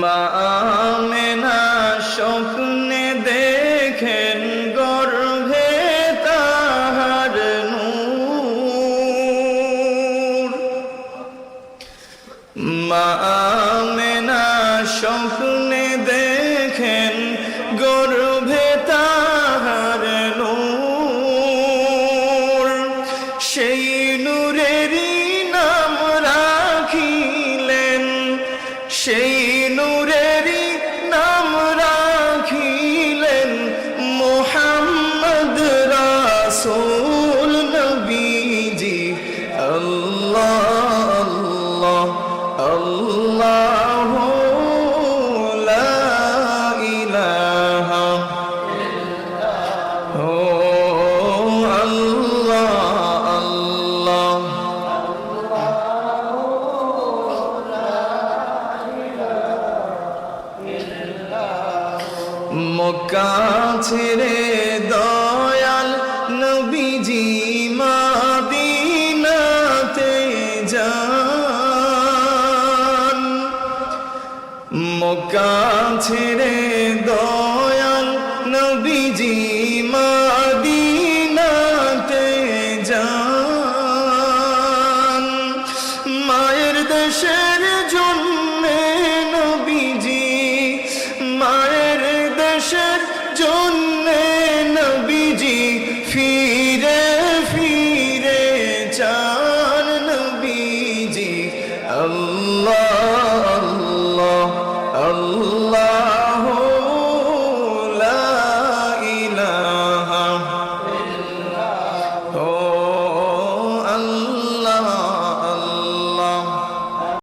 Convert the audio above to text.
মা আমেনা স্বপ্নে দেখেন গর্ভে তাহার নূর। মা আমেনা স্বপ্নে দেখেন গর্ভে তাহার নূর। সেই নূরেরই নাম রাখিলেন, সেই নূরেরই নাম রাখিলেন মুহাম্মদ রাসূল নবীজি। আল্লাহ আল্লাহ আল্লাহু লা ইলাহা ইল্লাল্লাহ। আল্লাহ আল্লাহ মক্কা ছেড়ে দয়াল নবীজি মদিনাতে যান। মক্কা ছেড়ে দয়াল নবীজি মদিনাতে যান। মায়ের দেশের জন্যে নবীজি, মায়ের দেশের জন্যে নবীজি ফিরে ফিরে চান নবীজি। আল্লাহ